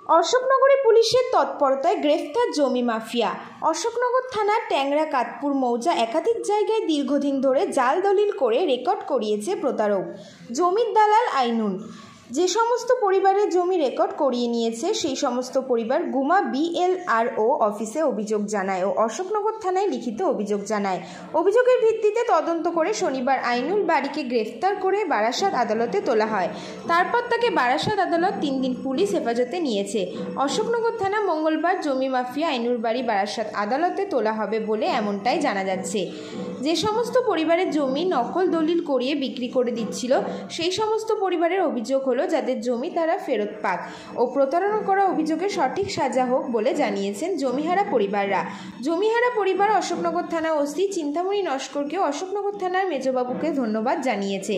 অশোকনগরে পুলিশের তৎপরতায় গ্রেফতার জমি মাফিয়া। অশোকনগর থানার ট্যাংরা কাতপুর মৌজা একাধিক জায়গায় দীর্ঘদিন ধরে জাল দলিল করে রেকর্ড করিয়েছে প্রতারক জমির দালাল আইনুল। যে সমস্ত পরিবারের জমি রেকর্ড করিয়ে নিয়েছে সেই সমস্ত পরিবার গুমা BLRO অফিসে অভিযোগ জানায় ও অশোকনগর থানায় লিখিত অভিযোগ জানায়। অভিযোগের ভিত্তিতে তদন্ত করে শনিবার আইনুল বাড়িকে গ্রেফতার করে বারাসাত আদালতে তোলা হয়। তারপর তাকে বারাসাত আদালত 3 দিন পুলিশ হেফাজতে নিয়েছে। অশোকনগর থানা মঙ্গলবার জমি মাফিয়া আইনুল বাড়ি বারাসাত আদালতে তোলা হবে বলে এমনটাই জানা যাচ্ছে। যে সমস্ত পরিবারের জমি নকল দলিল করিয়ে বিক্রি করে দিচ্ছিল সেই সমস্ত পরিবারের অভিযোগ হলো যাদের জমি তারা ফেরত পাক ও প্রতারণা করা অভিযোগে সঠিক সাজা হোক বলে জানিয়েছেন জমিহারা পরিবাররা। জমিহারা পরিবার অশোকনগর থানা ওসি চিন্তামণি নস্করকে অশোকনগর থানার মেজবাবুকে ধন্যবাদ জানিয়েছে।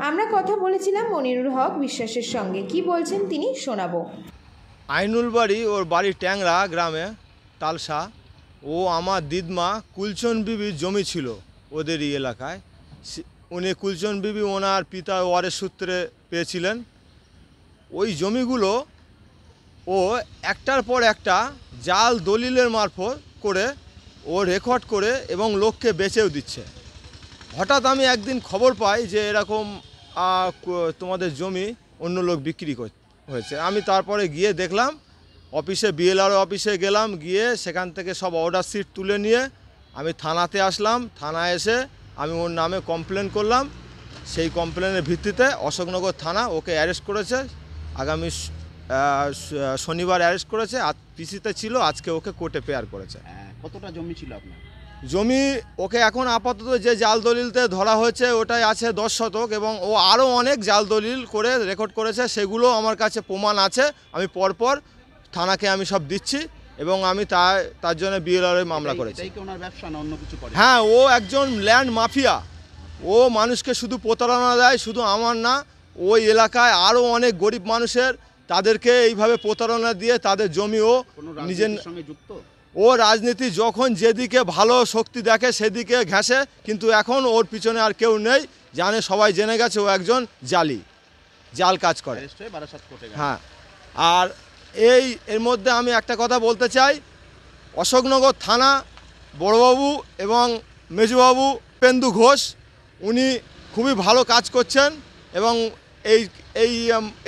আমরা কথা বলেছিলাম মনিরুল হক বিশ্বাসের সঙ্গে, কি বলছেন তিনি শোনাবো। আইনুল বাড়ি, ওর বাড়ি ট্যাংরা গ্রামে তালসা। ও আমার দিদমা কুলচন বিবির জমি ছিল ওদের এই এলাকায়। উনি কুলচন বিবি ওনার পিতা ওয়ারের সূত্রে পেয়েছিলেন। ওই জমিগুলো ও একটার পর একটা জাল দলিলের মারফত করে ও রেকর্ড করে এবং লোককে বেচেও দিচ্ছে। হঠাৎ আমি একদিন খবর পাই যে এরকম তোমাদের জমি অন্য লোক বিক্রি হয়েছে। আমি তারপরে গিয়ে দেখলাম অফিসে, BLRO অফিসে গেলাম, গিয়ে সেখান থেকে সব অর্ডার শিট তুলে নিয়ে আমি থানাতে আসলাম। থানায় এসে আমি ওর নামে কমপ্লেন করলাম। সেই কমপ্লেনের ভিত্তিতে অশোকনগর থানা ওকে অ্যারেস্ট করেছে। আগামী শনিবার অ্যারেস্ট করেছে। পিসিতে ছিল, আজকে ওকে কোর্টে পেয়ার করেছে। কতটা জমি ছিল আপনার? জমি ওকে এখন আপাতত যে জাল দলিলতে ধরা হয়েছে ওটাই আছে 10 শতক এবং ও আরও অনেক জাল দলিল করে রেকর্ড করেছে। সেগুলো আমার কাছে প্রমাণ আছে। আমি পরপর থানাকে আমি সব দিচ্ছি এবং আমি তার জন্য BLRO মামলা করেছি। হ্যাঁ, ও একজন ল্যান্ড মাফিয়া। ও মানুষকে শুধু প্রতারণা দেয়, শুধু আমার না, ওই এলাকায় আরও অনেক গরিব মানুষের তাদেরকে এইভাবে প্রতারণা দিয়ে তাদের জমি ও নিজের সঙ্গে যুক্ত। ও রাজনীতি যখন যেদিকে ভালো শক্তি দেখে সেদিকে ঘেঁষে, কিন্তু এখন ওর পিছনে আর কেউ নেই। জানে, সবাই জেনে গেছে ও একজন জাল কাজ করে। হ্যাঁ, আর এর মধ্যে আমি একটা কথা বলতে চাই। অশোকনগর থানা বড়বাবু এবং মেজবাবু পেন্দু ঘোষ উনি খুবই ভালো কাজ করছেন এবং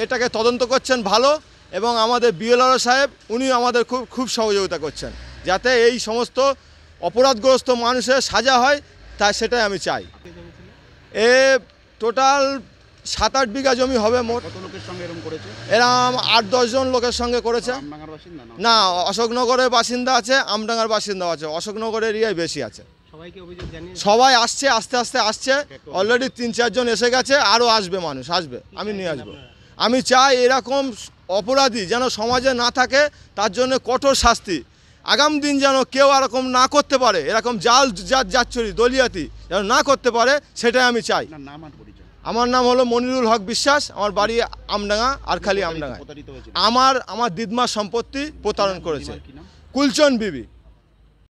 এটাকে তদন্ত করছেন ভালো, এবং আমাদের BLRO সাহেব উনি আমাদের খুব সহযোগিতা করছেন যাতে এই সমস্ত অপরাধগ্রস্ত মানুষের সাজা হয়, তাই সেটাই আমি চাই। টোটাল 7-8 বিঘা জমি হবে মোট। কত লোকের সঙ্গে এরকম করেছে? এরকম 8-10 জন লোকের সঙ্গে করেছে। না, অশোকনগরের বাসিন্দা আছে, আমডাঙ্গার বাসিন্দা আছে। অশোকনগর এরিয়ায় বেশি আছে। সবাই আসছে, আস্তে আস্তে আসছে। অলরেডি 3-4 জন এসে গেছে, আরও আসবে, মানুষ আসবে, আমি নিয়ে আসবো। আমি চাই এরকম অপরাধী যেন সমাজে না থাকে, তার জন্য কঠোর শাস্তি। আগামী দিন যেন কেউ এরকম না করতে পারে, এরকম জাতচুরি দলিয়াতি যেন না করতে পারে, সেটাই আমি চাই। আমার নাম হলো মনিরুল হক বিশ্বাস। আমার বাড়ি আমডাঙ্গা, আর খালি আমডাঙ্গা। আমার দিদমার সম্পত্তি প্রতারণ করেছে কুলচন বিবি।